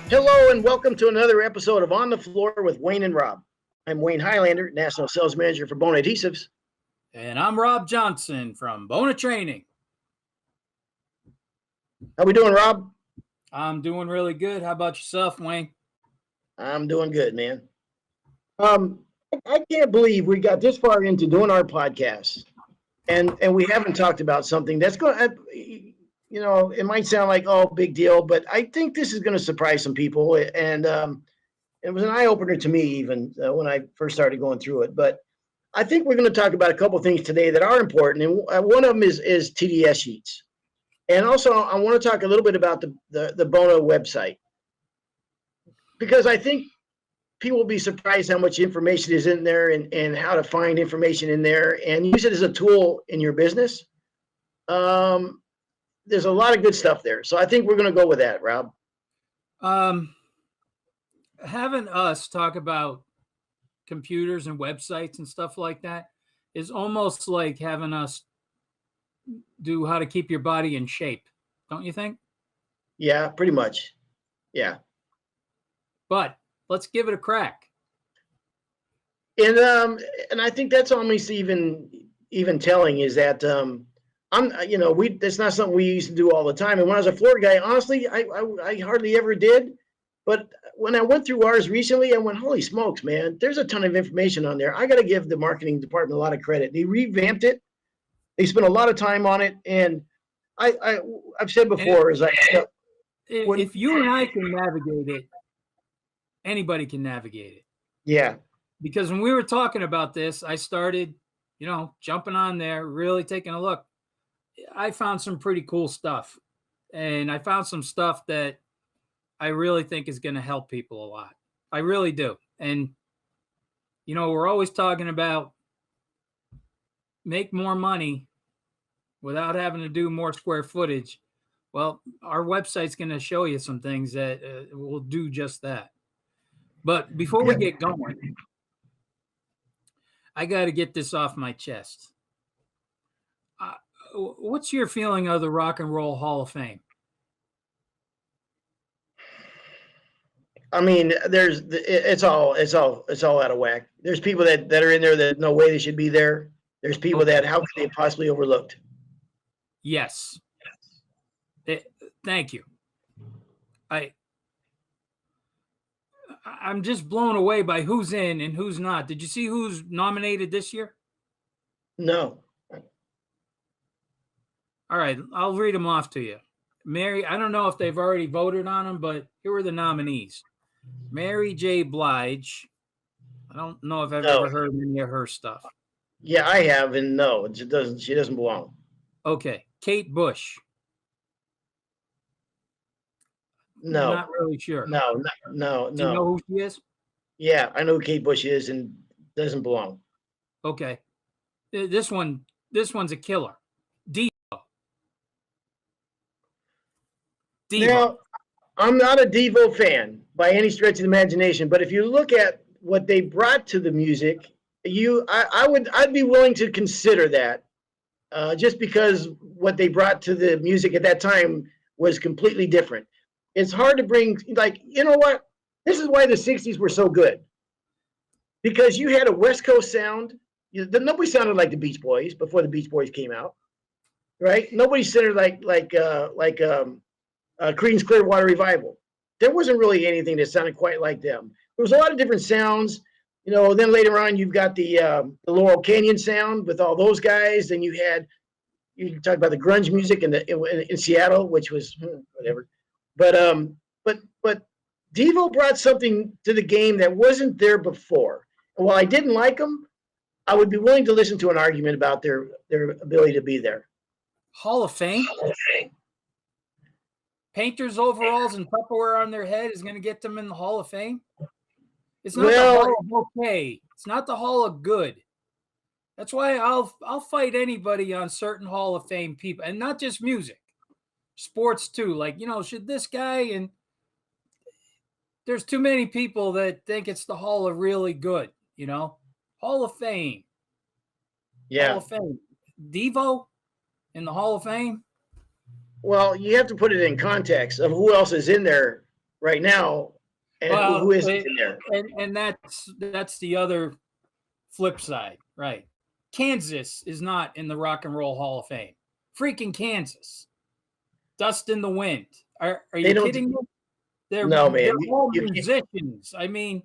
Hello and welcome to another episode of On the Floor with Wayne and Rob. I'm Wayne Highlander, National Sales Manager for Bona Adhesives. And I'm Rob Johnson from Bona Training. How we doing, Rob? I'm doing really good. How about yourself, Wayne? I'm doing good, man. I can't believe we got this far into doing our podcast, and we haven't talked about something that's going to, it might sound like, oh, big deal, but I think this is going to surprise some people. And it was an eye-opener to me even when I first started going through it. But I think we're going to talk about a couple things today that are important. And one of them is TDS sheets. And also, I want to talk a little bit about the Bona website, because I think people will be surprised how much information is in there and how to find information in there and use it as a tool in your business. There's a lot of good stuff there. So I think we're going to go with that, Rob. Having us talk about computers and websites and stuff like that is almost like having us do how to keep your body in shape, don't you think? Yeah, pretty much. Yeah. But let's give it a crack. And I think that's almost even telling is that that's not something we used to do all the time. And when I was a floor guy, honestly, I hardly ever did. But when I went through ours recently, I went, holy smokes, man, there's a ton of information on there. I got to give the marketing department a lot of credit. They revamped it. They spent a lot of time on it. And I've said before, if you and I can navigate it, anybody can navigate it. Yeah. Because when we were talking about this, I started, jumping on there, really taking a look. I found some pretty cool stuff. And I found some stuff that I really think is going to help people a lot. I really do. And, we're always talking about make more money without having to do more square footage. Well, our website's going to show you some things that will do just that. But before we get going, I got to get this off my chest. What's your feeling of the Rock and Roll Hall of Fame? I mean, it's all out of whack. There's people that are in there that no way they should be there. There's people that how could they possibly overlooked? Yes. Thank you. I'm just blown away by who's in and who's not. Did you see who's nominated this year? No. All right, I'll read them off to you. Mary, I don't know if they've already voted on them, but here are the nominees. Mary J. Blige. I don't know if I've ever heard any of her stuff. Yeah, I have, and no, she doesn't belong. Okay. Kate Bush. No. Not really sure. No. Do you know who she is? Yeah, I know who Kate Bush is and doesn't belong. Okay. This one's a killer. Devo. Now, I'm not a Devo fan by any stretch of the imagination, but if you look at what they brought to the music, I'd be willing to consider that, just because what they brought to the music at that time was completely different. It's hard to bring, you know what? This is why the 60s were so good, because you had a West Coast sound. Nobody sounded like the Beach Boys before the Beach Boys came out, right? Nobody sounded like Creedence Clearwater Revival. There wasn't really anything that sounded quite like them. There was a lot of different sounds. Then later on, you've got the Laurel Canyon sound with all those guys. Then you can talk about the grunge music in Seattle, which was whatever. But Devo brought something to the game that wasn't there before. And while I didn't like them, I would be willing to listen to an argument about their ability to be there. Hall of Fame? Painters overalls and Tupperware on their head is going to get them in the Hall of Fame? It's not the Hall of okay. It's not the Hall of good. That's why I'll fight anybody on certain Hall of Fame people, and not just music, sports too. Like, should this guy, and there's too many people that think it's the Hall of really good, Hall of Fame. Yeah. Hall of Fame. Devo in the Hall of Fame? Well, you have to put it in context of who else is in there right now, and Well, who isn't in there? and that's the other flip side, right? Kansas is not in the Rock and Roll Hall of Fame. Freaking Kansas. Dust in the Wind. Are They you don't. kidding me? They're No, man. all You can't. musicians. I mean,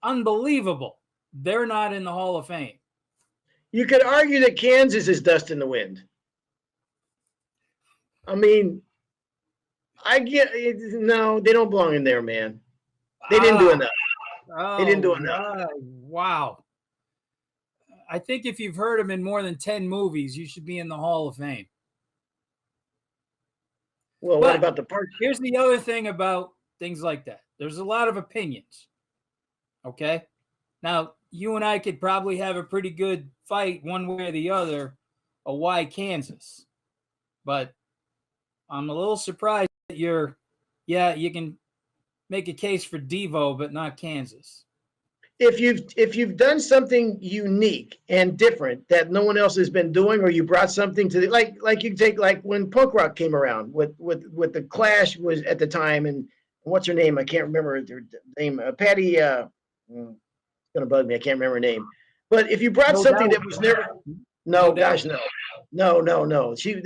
unbelievable. They're not in the Hall of Fame. You could argue that Kansas is dust in the wind. I mean, I get no, they don't belong in there, man. They didn't do enough. They didn't do enough. Wow. I think if you've heard them in more than 10 movies, you should be in the Hall of Fame. Well, what about the part? Here's the other thing about things like that. There's a lot of opinions. Okay. Now, you and I could probably have a pretty good fight one way or the other of why Kansas. But I'm a little surprised that you can make a case for Devo, but not Kansas. If you've done something unique and different that no one else has been doing, or you brought something to the like you take like when punk rock came around with the Clash was at the time, and what's her name? I can't remember her name. Patty. It's gonna bug me. I can't remember her name. But if you brought something that was never, no, gosh, no. She.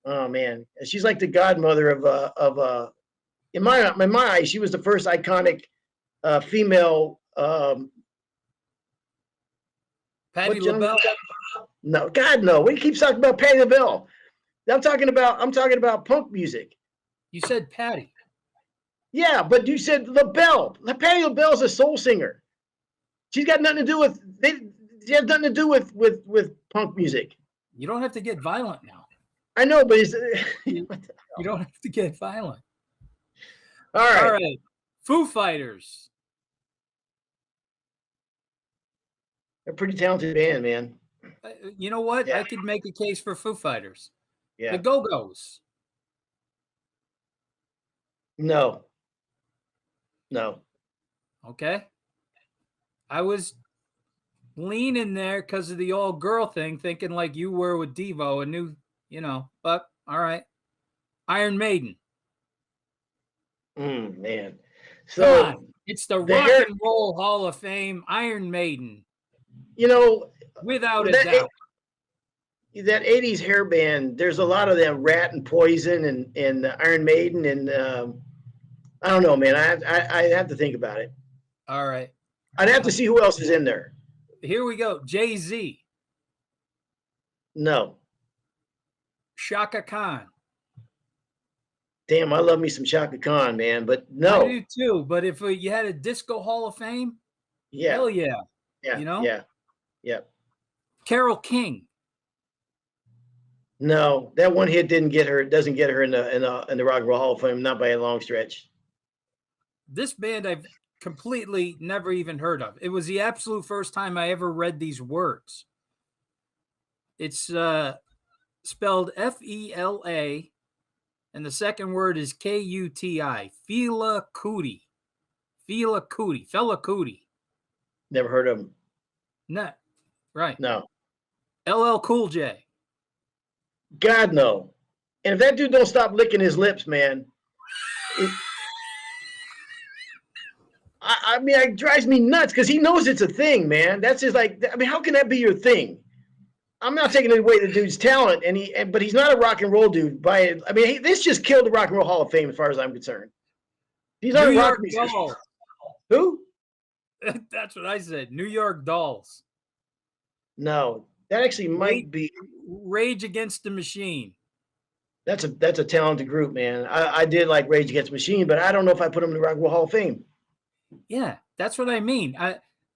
Oh man, she's like the godmother of in my eyes, she was the first iconic female. Patti LaBelle. No, God, no. We keep talking about Patti LaBelle. I'm talking about punk music. You said Patti. Yeah, but you said LaBelle. Patti LaBelle's a soul singer. She's got nothing to do with. She has nothing to do with punk music. You don't have to get violent now. I know, but you don't have to get violent. All right. All right. Foo Fighters. They're a pretty talented band, man. You know what? Yeah. I could make a case for Foo Fighters. Yeah. The Go-Go's. No. Okay. I was leaning there because of the all-girl thing, thinking like you were with Devo and knew, but all right. Iron Maiden. Man. So come on. It's the Rock and Roll Hall of Fame, Iron Maiden. Without a doubt. That 80s hair band, there's a lot of them, Rat and Poison and Iron Maiden, and I don't know, man. I have to think about it. All right. I'd have to see who else is in there. Here we go. Jay-Z. No. Shaka Khan. Damn, I love me some Shaka Khan, man, but no. I do too, but if you had a Disco Hall of Fame, hell yeah. Yeah. Yeah. Carole King. No, that one hit doesn't get her in the Rock and Roll Hall of Fame, not by a long stretch. This band I've completely never even heard of. It was the absolute first time I ever read these words. It's spelled Fela, and the second word is Kuti. Fela Kuti. Never heard of him. No, right. No. LL Cool J. God, no. And if that dude don't stop licking his lips, man, I mean, it drives me nuts because he knows it's a thing, man. That's just like, I mean, how can that be your thing? I'm not taking away the dude's talent, but he's not a rock and roll dude. This just killed the Rock and Roll Hall of Fame as far as I'm concerned. He's not a rock musician. Who? That's what I said. New York Dolls. No, that actually might be Rage Against the Machine. That's a talented group, man. I did like Rage Against the Machine, but I don't know if I put them in the Rock and Roll Hall of Fame. Yeah, that's what I mean.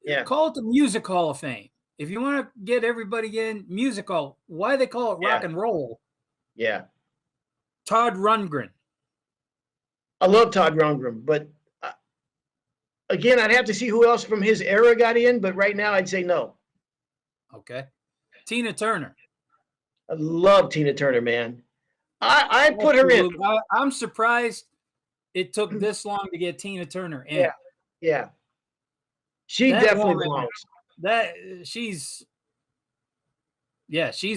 Yeah. Call it the Music Hall of Fame. If you want to get everybody in musical, why they call it rock and roll? Yeah. Todd Rundgren. I love Todd Rundgren, but again, I'd have to see who else from his era got in, but right now I'd say no. Okay. Tina Turner. I love Tina Turner, man. I put her in. I'm surprised it took this long to get Tina Turner in. Yeah. She definitely belongs. She's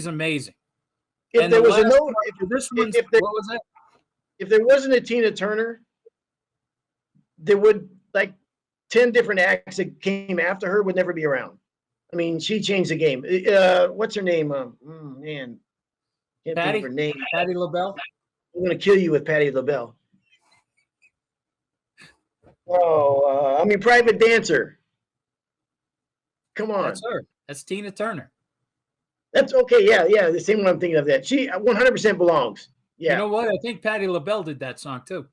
amazing. If there was what was that? if there wasn't a Tina Turner, there would like 10 different acts that came after her would never be around. I mean, she changed the game. What's her name? Man, can't think of her name. Patti LaBelle. I'm gonna kill you with Patti LaBelle. Oh, I mean, Private Dancer. Come on. That's her. That's Tina Turner. That's okay. Yeah. The same one I'm thinking of. That she 100% belongs. Yeah. You know what? I think Patti LaBelle did that song too.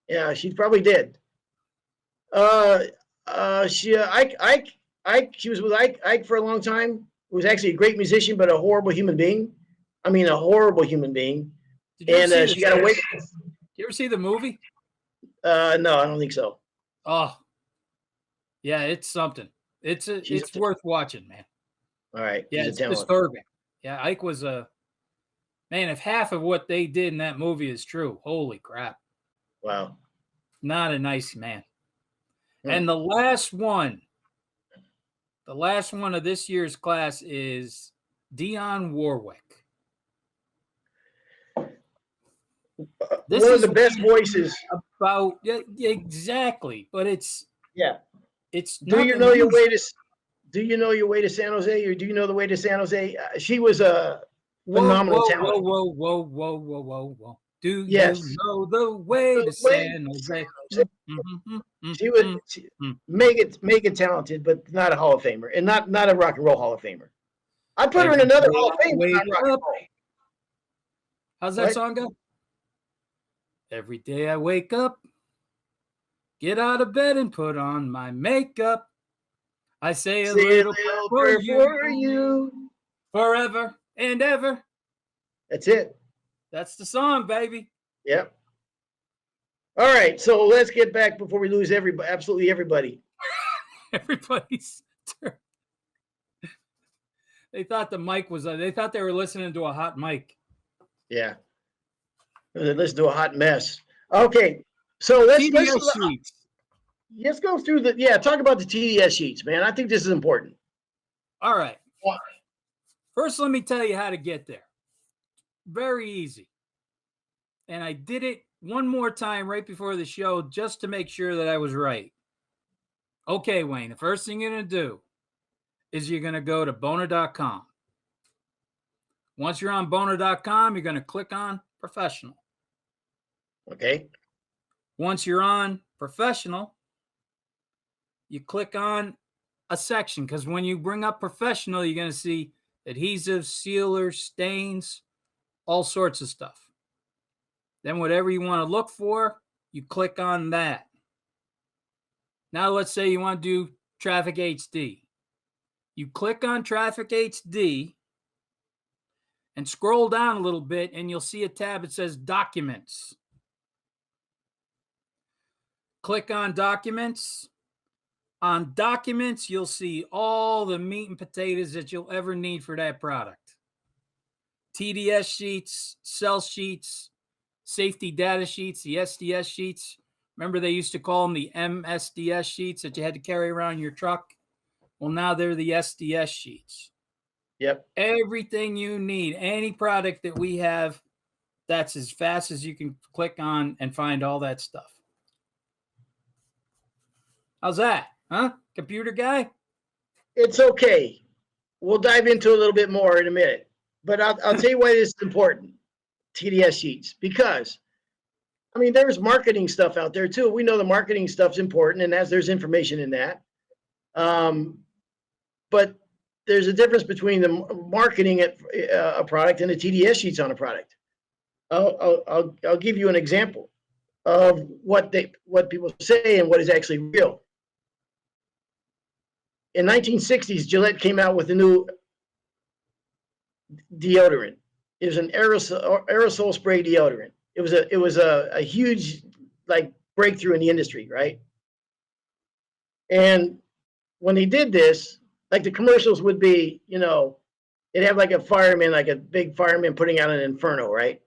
Yeah, she probably did. She was with Ike for a long time. Who was actually a great musician, but a horrible human being. I mean, a horrible human being. And she got away. Did you ever see the movie? No, I don't think so. Oh, yeah, it's something. It's worth watching, man. All right. Yeah, it's disturbing. Yeah, Ike was a man. If half of what they did in that movie is true, holy crap! Wow. Not a nice man. And the last one of this year's class is Dionne Warwick. This one of the best voices. About exactly, but it's Do you know your way to San Jose, or do you know the way to San Jose? She was a phenomenal talent. Whoa. Do you know the way to San Jose? She was mega talented, but not a Hall of Famer, and not a rock and roll Hall of Famer. I put her in another Hall of Fame. How's that song go? Every day I wake up, get out of bed and put on my makeup. I say a little prayer for you, forever and ever. That's it. That's the song, baby. Yep. All right, so let's get back before we lose absolutely everybody. Everybody's turn. They thought the mic was. They thought they were listening to a hot mic. Yeah. Listen to a hot mess. Okay, so let's go through talk about the TDS sheets, man. I think this is important. All right. First, let me tell you how to get there. Very easy. And I did it one more time right before the show just to make sure that I was right. Okay, Wayne, the first thing you're going to do is you're going to go to Bona.com. Once you're on Bona.com, you're going to click on Professional. Okay. Once you're on Professional, you click on a section, because when you bring up Professional, you're going to see adhesives, sealers, stains, all sorts of stuff. Then whatever you want to look for, you click on that. Now let's say you want to do Traffic HD. You click on Traffic HD and scroll down a little bit, and you'll see a tab that says Documents. Click on Documents. On Documents, you'll see all the meat and potatoes that you'll ever need for that product. TDS sheets, cell sheets, safety data sheets, the SDS sheets. Remember they used to call them the MSDS sheets that you had to carry around your truck? Well, now they're the SDS sheets. Yep. Everything you need, any product that we have, that's as fast as you can click on and find all that stuff. How's that? Huh? Computer guy? It's okay. We'll dive into a little bit more in a minute. But I'll tell you why this is important, TDS sheets. Because, I mean, there's marketing stuff out there too. We know the marketing stuff's important, and there's information in that. But there's a difference between the marketing a product and the TDS sheets on a product. I'll give you an example of what people say and what is actually real. In 1960s, Gillette came out with a new deodorant. It was an aerosol spray deodorant. It was a huge breakthrough in the industry, right? And when they did this, the commercials would be, they'd have a fireman, a big fireman putting out an inferno, right?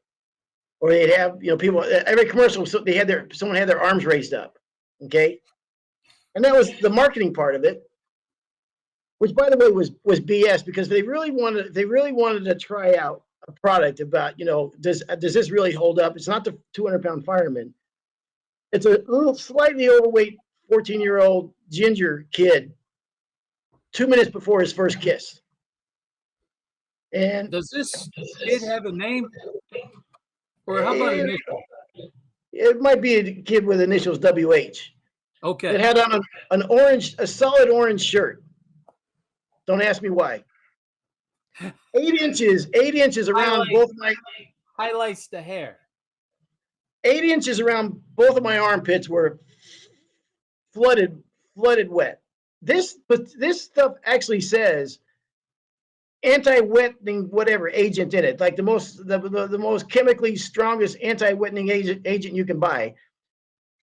Or they'd have, people, every commercial, so someone had their arms raised up, okay? And that was the marketing part of it, which, by the way, was BS, because they really wanted to try out a product about, does this really hold up? It's not the 200-pound fireman. It's a little slightly overweight 14-year-old ginger kid 2 minutes before his first kiss. And Does this kid have a name? Or how about initial? it might be a kid with initials WH. Okay. It had on a solid orange shirt. Don't ask me why. 8 inches around both my Highlights the hair. 8 inches around both of my armpits were flooded wet. This stuff actually says anti-wetting whatever agent in it, like the most chemically strongest anti-wetting agent you can buy.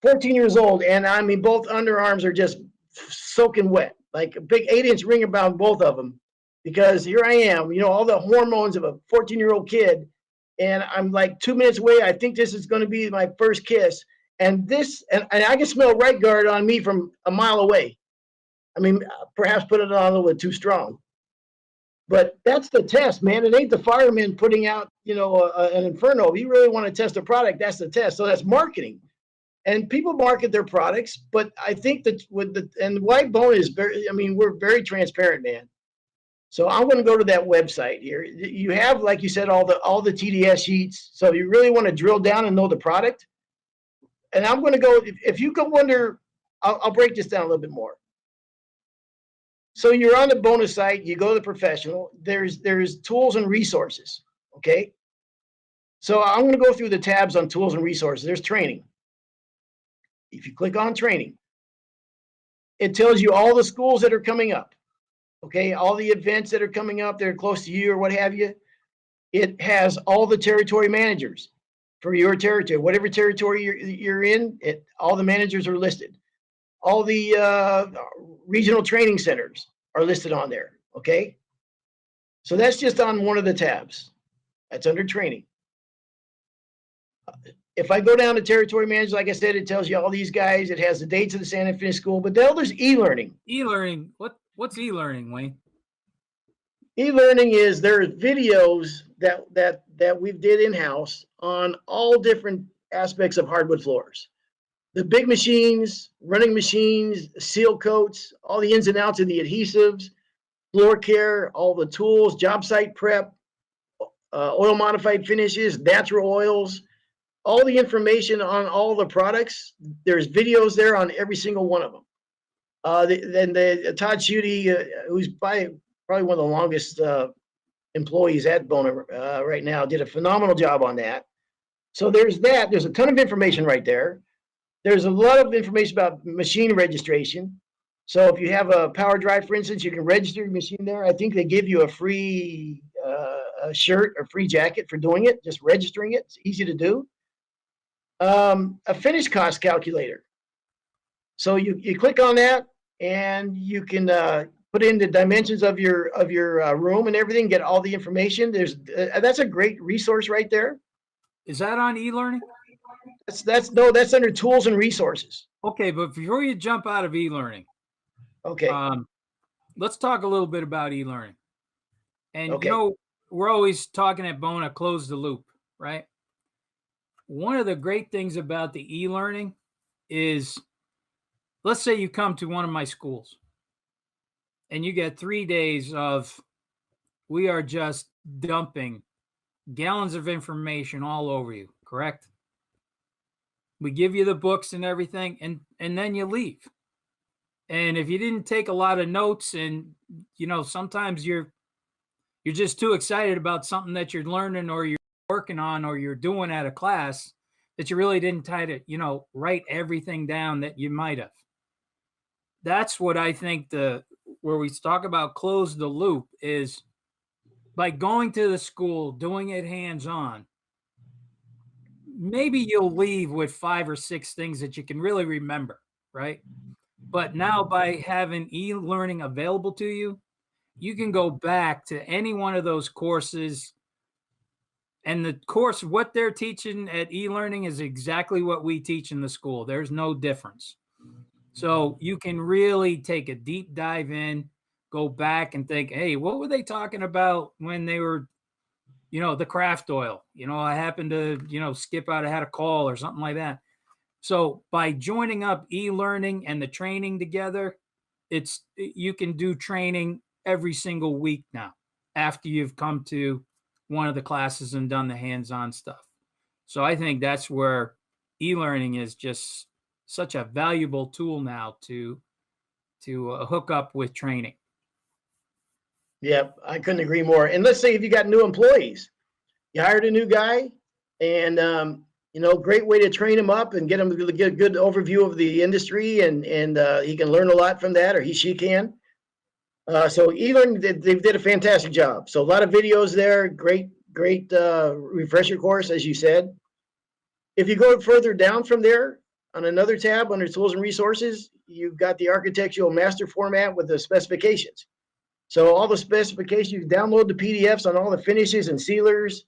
14 years old, and I mean both underarms are just soaking wet, like a big 8-inch ring around both of them. Because here I am, all the hormones of a 14-year-old kid, and I'm like 2 minutes away. I think this is going to be my first kiss, and I can smell right guard on me from a mile away. I mean, perhaps put it on a little bit too strong. But that's the test, man. It ain't the fireman putting out, an inferno. If you really want to test a product, that's the test. So that's marketing. And people market their products, but I think that and White Bone is we're very transparent, man. So I'm going to go to that website here. You have, like you said, all the TDS sheets. So if you really want to drill down and know the product, and I'm going to go, if you could wonder, I'll break this down a little bit more. So you're on the bonus site, you go to the professional, there's tools and resources, okay? So I'm going to go through the tabs on tools and resources. There's training. If you click on training, it tells you all the schools that are coming up, okay? All the events that are coming up, that are close to you or what have you. It has all the territory managers for your territory. Whatever territory you're in, all the managers are listed. All the regional training centers are listed on there, okay? So that's just on one of the tabs. That's under training. If I go down to territory managers, like I said, it tells you all these guys. It has the dates of the San Antonio School, but then there's e-learning. E-learning. What's e-learning, Wayne? E-learning is there are videos that we did in-house on all different aspects of hardwood floors. The big machines, running machines, seal coats, all the ins and outs of the adhesives, floor care, all the tools, job site prep, oil modified finishes, natural oils, all the information on all the products. There's videos there on every single one of them. Then Todd Schutte, who's probably one of the longest employees at Bona right now, did a phenomenal job on that. So there's that. There's a ton of information right there. There's a lot of information about machine registration. So if you have a power drive, for instance, you can register your machine there. I think they give you a free a shirt or free jacket for doing it, just registering it. It's easy to do. A finish cost calculator. So you click on that, and you can put in the dimensions of your room and everything, get all the information. That's a great resource right there. Is that on e-learning? That's under tools and resources. Okay, but before you jump out of e-learning, okay, let's talk a little bit about e-learning. And okay. We're always talking at Bona, close the loop, right? One of the great things about the e-learning is, let's say you come to one of my schools and you get 3 days of, we are just dumping gallons of information all over you, correct? We give you the books and everything, and then you leave. And if you didn't take a lot of notes, and sometimes you're just too excited about something that you're learning or you're working on or you're doing at a class, that you really didn't try to, write everything down that you might have. That's what I think where we talk about close the loop is by going to the school, doing it hands-on. Maybe you'll leave with 5 or 6 things that you can really remember, right? But now by having e-learning available to you, you can go back to any one of those courses, and the course, what they're teaching at e-learning is exactly what we teach in the school. There's no difference. So you can really take a deep dive in, go back and think, hey, what were they talking about when they were, the craft oil? I happened to, skip out, I had a call or something like that. So by joining up e-learning and the training together, you can do training every single week now after you've come to one of the classes and done the hands-on stuff. So I think that's where e-learning is just such a valuable tool now to hook up with training. Yeah, I couldn't agree more. And let's say if you got new employees, you hired a new guy, and great way to train him up and get him to get a good overview of the industry, and he can learn a lot from that, or she can. So e-learning, they did a fantastic job. So a lot of videos there, great refresher course, as you said. If you go further down from there, on another tab under tools and resources, you've got the architectural master format with the specifications. So all the specifications, you can download the PDFs on all the finishes and sealers,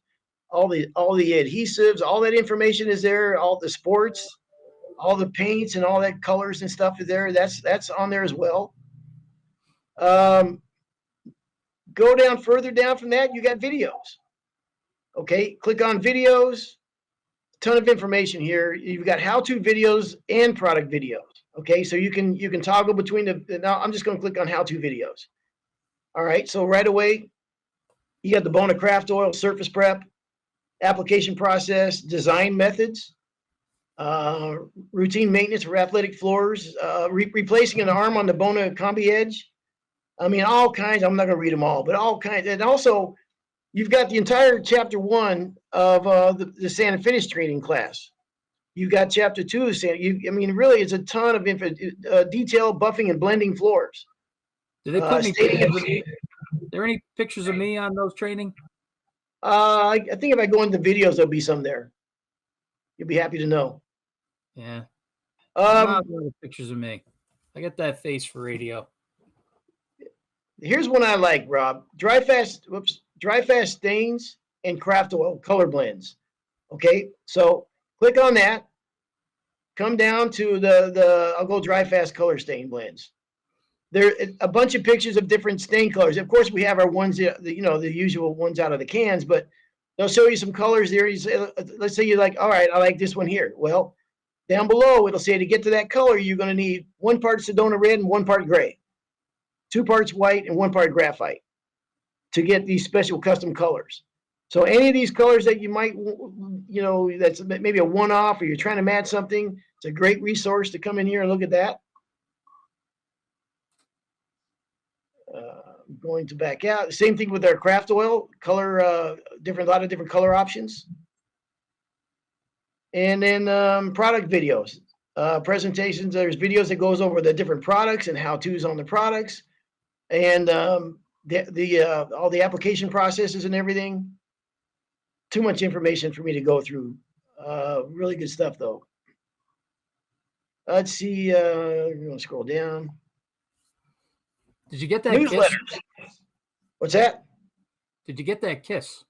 all the adhesives, all that information is there, all the sports, all the paints and all that colors and stuff is there. That's on there as well. Go down further down from that, you got videos. Okay, click on videos. Ton of information here. You've got how-to videos and product videos. Okay, so you can toggle between now I'm just going to click on how-to videos. All right, so right away, you got the Bona craft oil, surface prep, application process, design methods, routine maintenance for athletic floors, replacing an arm on the Bona combi edge. I mean, all kinds. I'm not going to read them all, but all kinds. And also, you've got the entire chapter 1 of the sand and finish training class. You've got chapter 2 of sand. I mean, really, it's a ton of detail, buffing and blending floors. Do they put any pictures of me? Are there any pictures of me on those training? I think if I go into videos, there'll be some there. You'll be happy to know. Yeah. Not pictures of me. I got that face for radio. Here's one I like, Rob. Dry fast stains and craft oil color blends. Okay, so click on that. Come down to the I'll go dry fast color stain blends. There a bunch of pictures of different stain colors. Of course, we have our ones, the usual ones out of the cans, but they'll show you some colors there. You say, let's say you're like, all right, I like this one here. Well, down below, it'll say to get to that color, you're going to need 1 part Sedona red and 1 part gray, 2 parts white and 1 part graphite to get these special custom colors. So any of these colors that you might, that's maybe a one-off or you're trying to match something, it's a great resource to come in here and look at that. Going to back out. Same thing with our craft oil color, a lot of different color options. And then product videos, presentations. There's videos that goes over the different products and how-tos on the products, and all the application processes and everything. Too much information for me to go through. Really good stuff though. Let's see. We're gonna scroll down. Did you get that newsletters? Kiss? What's that? Did you get that kiss?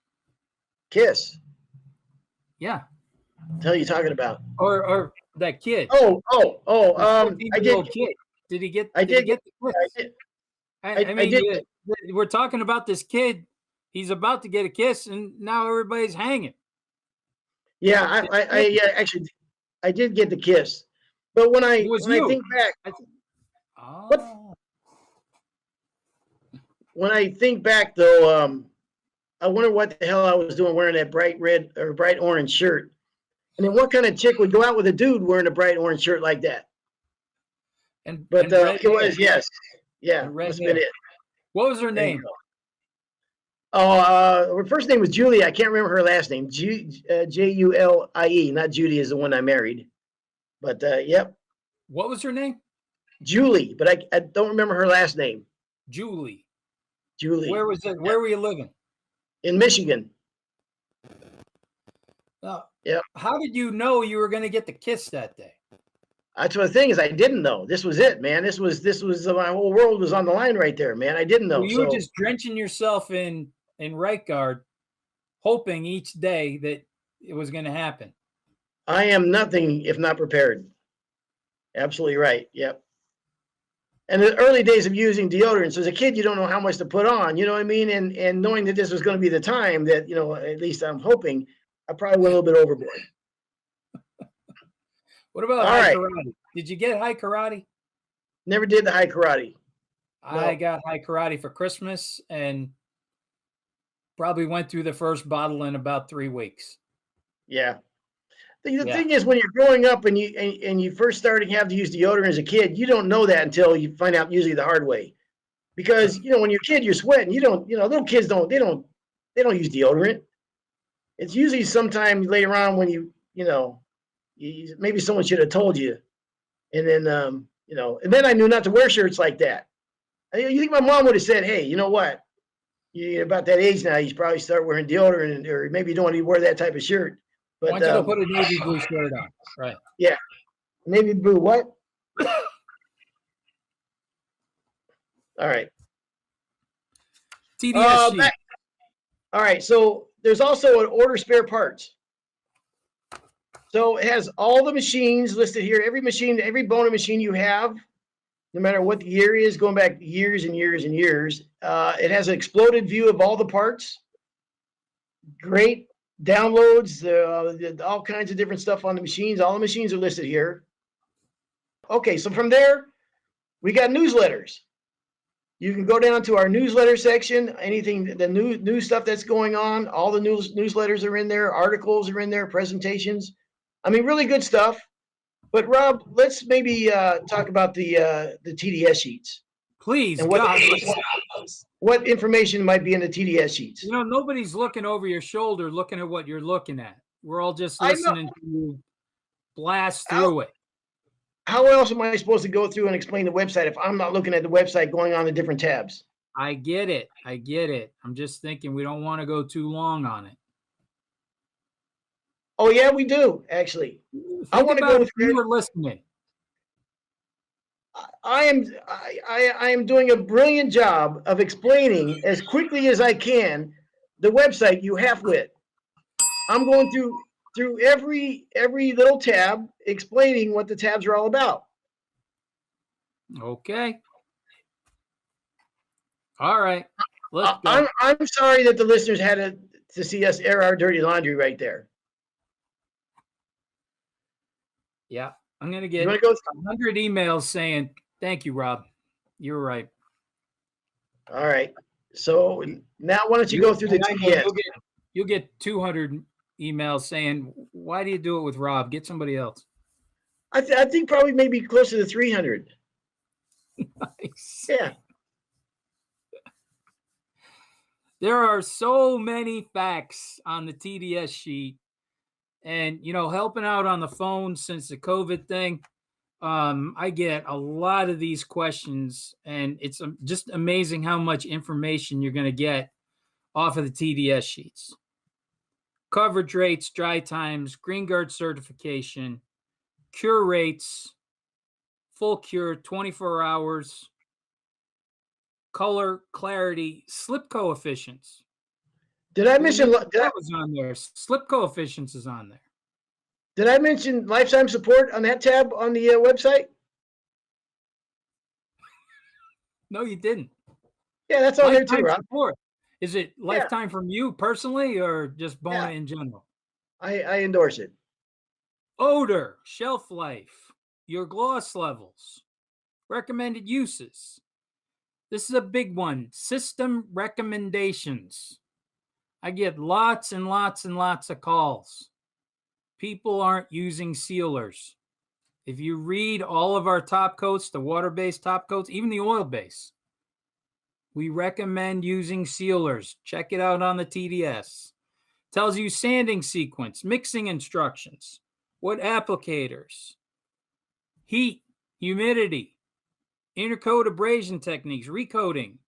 Kiss? Yeah. What the hell are you talking about? Or that kid? Oh. I did. Kid. Did he get? I did get the kiss? I did. We're talking about this kid. He's about to get a kiss, and now everybody's hanging. Yeah, actually, I did get the kiss, but when I think back, when I think back though, I wonder what the hell I was doing wearing that bright red or bright orange shirt, and then what kind of chick would go out with a dude wearing a bright orange shirt like that? It was must have been it. What was her name? Her first name was Julie. I can't remember her last name. Julie, not Judy is the one I married. But yep. What was her name? Julie, but I don't remember her last name. Julie. Where was it? Where were you living? In Michigan. Yep. How did you know you were going to get the kiss that day? That's what the thing is. I didn't know. This was it, man. This was my whole world was on the line right there, man. I didn't know. You were just drenching yourself in right guard, hoping each day that it was going to happen. I am nothing if not prepared. Absolutely right. Yep. And the early days of using deodorants, as a kid, you don't know how much to put on. You know what I mean? And knowing that this was going to be the time that, at least I'm hoping, I probably went a little bit overboard. What about All high right. karate? Did you get high karate? Never did the high karate. I No. got high karate for Christmas and probably went through the first bottle in about 3 weeks. Yeah. The Yeah. thing is, when you're growing up and you first starting to have to use deodorant as a kid, you don't know that until you find out usually the hard way. Because when you're a kid, you're sweating. You don't, little kids don't use deodorant. It's usually sometime later on when maybe someone should have told you. And then and then I knew not to wear shirts like that. You think my mom would have said, "Hey, you know what? You're about that age now. You should probably start wearing deodorant, or maybe you don't want to wear that type of shirt." Why But don't you go put a navy blue shirt on? Right. yeah, navy blue. What? All right. TDS sheet. All right. So there's also an order spare parts. So it has all the machines listed here. Every machine, every Bona machine you have, no matter what the year is, going back years and years and years. It has an exploded view of all the parts. Great downloads, all kinds of different stuff on the machines. All the machines are listed here. Okay, so from there, we got newsletters. You can go down to our newsletter section. Anything, the new stuff that's going on, all the newsletters are in there. Articles are in there. Presentations. I mean, really good stuff. But Rob, let's maybe talk about the TDS sheets. Please, And God. what information might be in the TDS sheets. Nobody's looking over your shoulder looking at what you're looking at. We're all just listening to you blast through it. How else am I supposed to go through and explain the website if I'm not looking at the website going on the different tabs? I get it. I'm just thinking we don't want to go too long on it. Oh yeah, we do actually. I want to go. If you were listening, I am doing a brilliant job of explaining as quickly as I can the website you have with. I'm going through every little tab, explaining what the tabs are all about. Okay. All right. Let's go. I'm sorry that the listeners had to see us air our dirty laundry right there. Yeah, I'm gonna get 100 emails saying thank you, Rob. You're right. All right. So now, why don't you go through the TDS? You'll get 200 emails saying, "Why do you do it with Rob? Get somebody else." I think probably maybe closer to 300. Nice. Yeah. There are so many facts on the TDS sheet, and helping out on the phone since the COVID thing. I get a lot of these questions, and it's just amazing how much information you're going to get off of the TDS sheets. Coverage rates, dry times, green guard certification, cure rates, full cure, 24 hours, color, clarity, slip coefficients. Did I mention that was on there? Slip coefficients is on there. Did I mention lifetime support on that tab on the website? No, you didn't. Yeah, that's on there too, Rob. Support. Is it lifetime from you personally or just Bona in general? I endorse it. Odor, shelf life, your gloss levels, recommended uses. This is a big one. System recommendations. I get lots and lots and lots of calls. People aren't using sealers. If you read all of our top coats, the water-based top coats, even the oil-based, we recommend using sealers. Check it out on the TDS. Tells you sanding sequence, mixing instructions, what applicators, heat, humidity, intercoat abrasion techniques, recoating,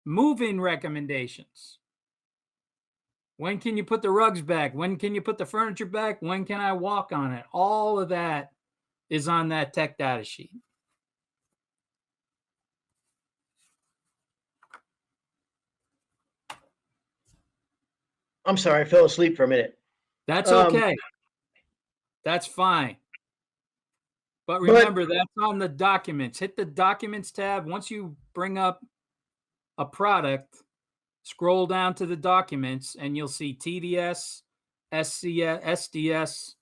move-in recommendations. When can you put the rugs back? When can you put the furniture back? When can I walk on it? All of that is on that tech data sheet. I'm sorry, I fell asleep for a minute. That's okay. That's fine. But remember, that's on the documents. Hit the documents tab. Once you bring up a product, scroll down to the documents and you'll see TDS, SCS, SDS,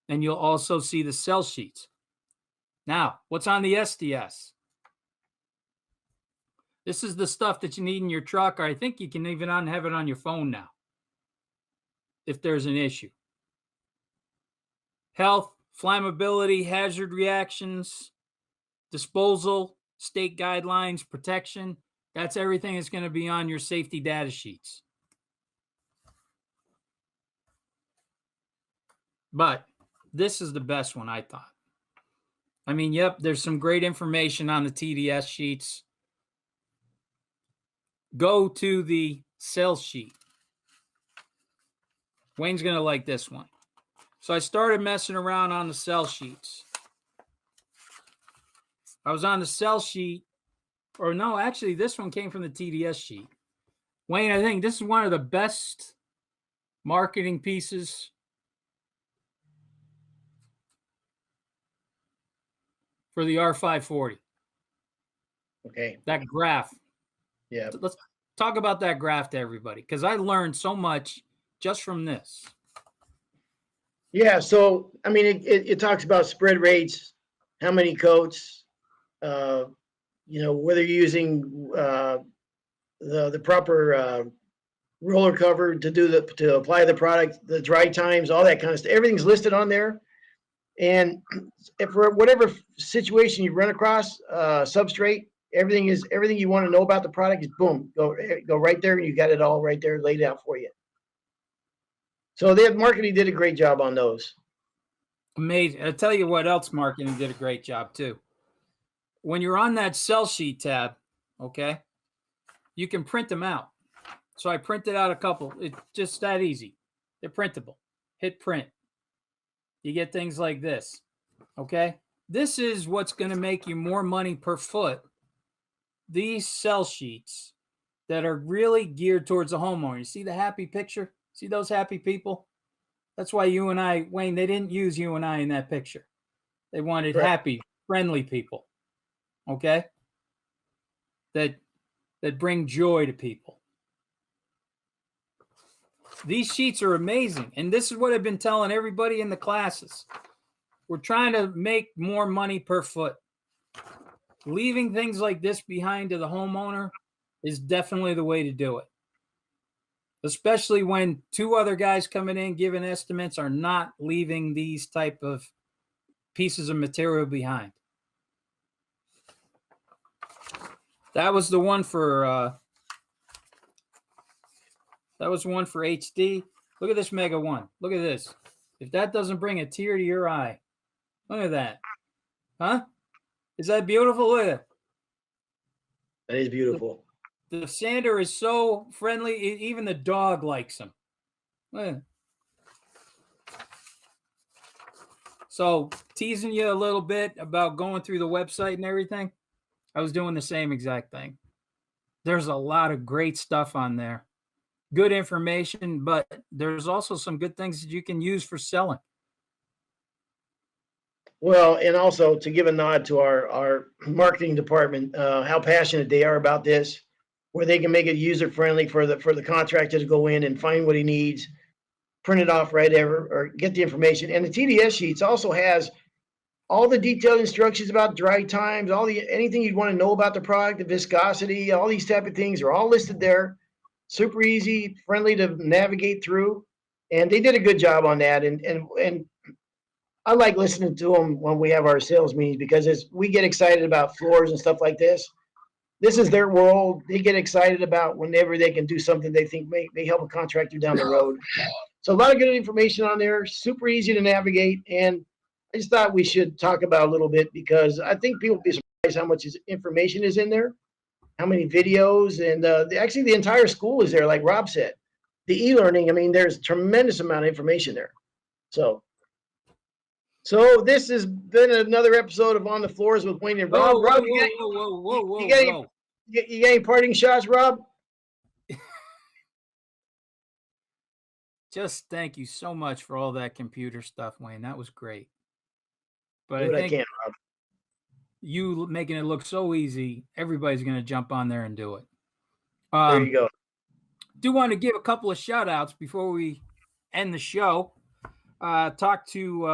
and you'll also see the sell sheets. Now, what's on the SDS? This is the stuff that you need in your truck, or I think you can even have it on your phone now if there's an issue. Health, flammability, hazard reactions, disposal, state guidelines, protection. That's everything that's going to be on your safety data sheets. But this is the best one, I thought. I mean, yep, there's some great information on the TDS sheets. Go to the sales sheet. Wayne's going to like this one. So I started messing around on the sell sheets. I was on the sell sheet, or no, actually, this one came from the TDS sheet. Wayne, I think this is one of the best marketing pieces for the R540. Okay. That graph. Yeah. Let's talk about that graph to everybody, because I learned so much just from this. Yeah. So, I mean, it talks about spread rates, how many coats, whether you're using the proper roller cover to apply the product, the dry times, all that kind of stuff. Everything's listed on there. And if for whatever situation you run across substrate, everything you want to know about the product is boom, go right there, and you got it all right there laid out for you. So marketing did a great job on those. Amazing. I'll tell you what else marketing did a great job too. When you're on that sell sheet tab, okay, you can print them out. So I printed out a couple. It's just that easy. They're printable. Hit print. You get things like this, okay? This is what's going to make you more money per foot. These sell sheets that are really geared towards the homeowner. You see the happy picture? See those happy people? That's why you and I, Wayne, they didn't use you and I in that picture. They wanted happy, friendly people, okay? That bring joy to people. These sheets are amazing. And this is what I've been telling everybody in the classes. We're trying to make more money per foot. Leaving things like this behind to the homeowner is definitely the way to do it. Especially when two other guys coming in giving estimates are not leaving these type of pieces of material behind. That was the one for HD. Look at this Mega 1. Look at this. If that doesn't bring a tear to your eye, look at that. Huh? Is that beautiful? Look at it. That is beautiful. The sander is so friendly. Even the dog likes him. Look at it. So teasing you a little bit about going through the website and everything. I was doing the same exact thing. There's a lot of great stuff on there. Good information, but there's also some good things that you can use for selling. Well, and also to give a nod to our marketing department, how passionate they are about this, where they can make it user friendly for the contractor to go in and find what he needs, print it off right there, or get the information. And the TDS sheets also has all the detailed instructions about dry times, anything you'd want to know about the product, the viscosity, all these type of things are all listed there. Super easy, friendly to navigate through, and they did a good job on that. And I like listening to them when we have our sales meetings, because as we get excited about floors and stuff like this is their world. They get excited about whenever they can do something they think may help a contractor down the road. So a lot of good information on there, super easy to navigate, and I just thought we should talk about a little bit, because I think people will be surprised how much information is in there. How many videos, and actually the entire school is there, like Rob said. The e-learning, I mean, there's a tremendous amount of information there. So this has been another episode of On the Floors with Wayne and Rob. Rob, you got any parting shots, Rob? Just thank you so much for all that computer stuff, Wayne. That was great. But I think can, Rob. You making it look so easy, everybody's going to jump on there and do it. There you go. Do want to give a couple of shout outs before we end the show. talked to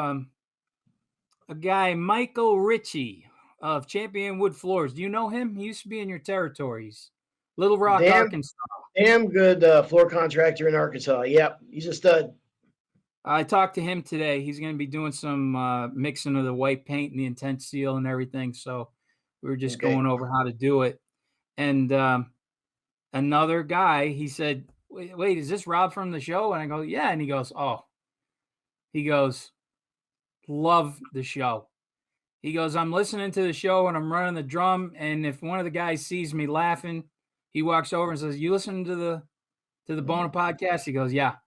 a guy, Michael Ritchie of Champion Wood Floors. Do you know him? He used to be in your territories, Little Rock, Damn, Arkansas. damn good floor contractor in Arkansas. Yep, he's a stud. I talked to him today. He's going to be doing some mixing of the white paint and the intense seal and everything. So we were just going over how to do it. And another guy, he said, wait, is this Rob from the show? And I go, yeah. And he goes, love the show. He goes, I'm listening to the show and I'm running the drum. And if one of the guys sees me laughing, he walks over and says, you listen to the Bona podcast? He goes, yeah.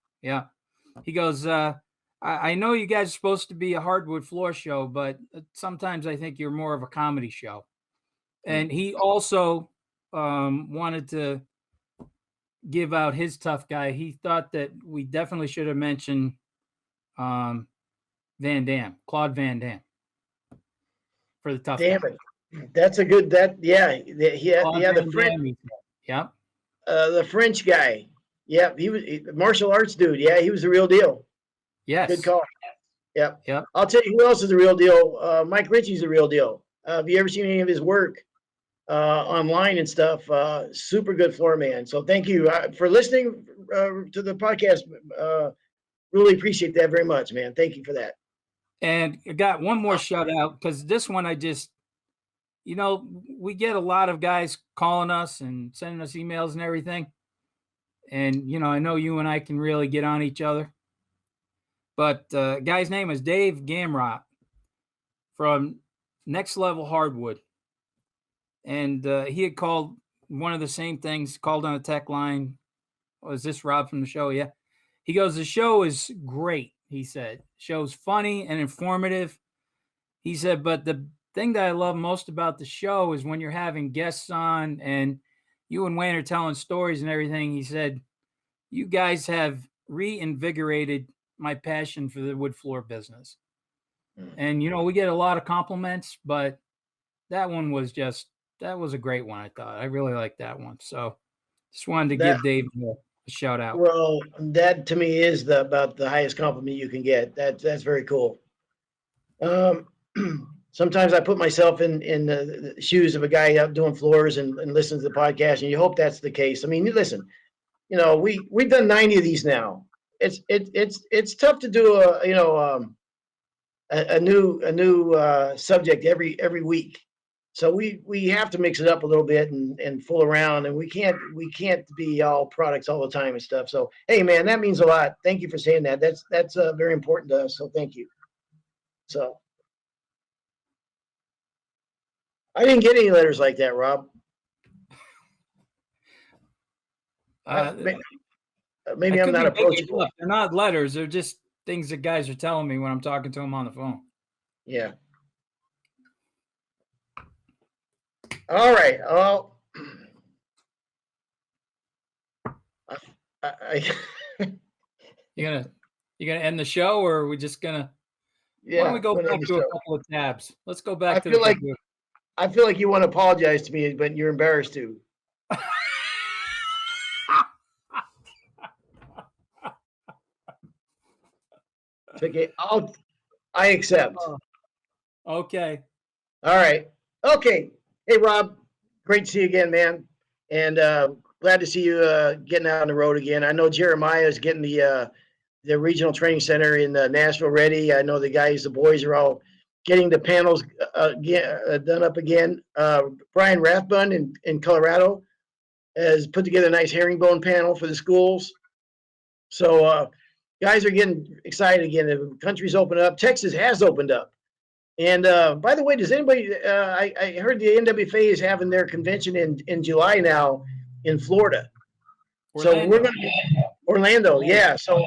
He goes, I know you guys are supposed to be a hardwood floor show, but sometimes I think you're more of a comedy show. And he also wanted to give out his tough guy. He thought that we definitely should have mentioned Claude Van Damme for the tough Damn guy. it. That's a good, the French. Yeah. The French guy. Yeah, he was martial arts dude. Yeah, he was the real deal. Yes. Good call. Yep. Yep. I'll tell you who else is the real deal. Mike Ritchie's the real deal. Have you ever seen any of his work online and stuff? Super good floor man. So thank you for listening to the podcast. Really appreciate that very much, man. Thank you for that. And I got one more shout out because this one I just, we get a lot of guys calling us and sending us emails and everything. And, I know you and I can really get on each other. But guy's name is Dave Gamrot from Next Level Hardwood. And he had called one of the same things, called on a tech line. Was this Rob from the show? Yeah. He goes, the show is great, he said. Show's funny and informative. He said, but the thing that I love most about the show is when you're having guests on and you and Wayne are telling stories and everything. He said, you guys have reinvigorated my passion for the wood floor business. And, we get a lot of compliments, but that one was that was a great one, I thought. I really liked that one. So just wanted to give Dave a shout out. Well, that to me is about the highest compliment you can get. That's very cool. Sometimes I put myself in the shoes of a guy out doing floors and listens to the podcast, and you hope that's the case. I mean, listen, we've done 90 of these now. It's tough to do a new subject every week. So we have to mix it up a little bit and fool around, and we can't be all products all the time and stuff. So hey, man, that means a lot. Thank you for saying that. That's very important to us. So thank you. So I didn't get any letters like that, Rob. Maybe I'm not approachable. They're not letters. They're just things that guys are telling me when I'm talking to them on the phone. Yeah. All right. Well, You gonna end the show, or are we just gonna? Yeah. Why don't we go back to a couple of tabs? Let's go back to. I feel like you want to apologize to me, but you're embarrassed to. Okay, I accept. Okay. All right. Okay. Hey, Rob, great to see you again, man. And glad to see you getting out on the road again. I know Jeremiah is getting the regional training center in Nashville ready. I know the boys are all getting the panels done up again. Brian Rathbun in Colorado has put together a nice herringbone panel for the schools. So guys are getting excited again. The country's opened up. Texas has opened up. And by the way, does anybody? I heard the NWFA is having their convention in July now in Florida. Orlando. So we're going to Orlando, yeah. So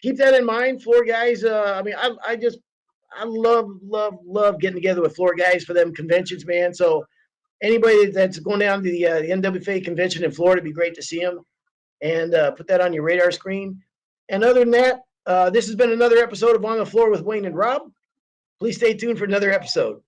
keep that in mind, floor guys. I mean, I love getting together with floor guys for them conventions, man. So anybody that's going down to the NWFA convention in Florida, it'd be great to see them, and put that on your radar screen. And other than that, this has been another episode of On the Floor with Wayne and Rob. Please stay tuned for another episode.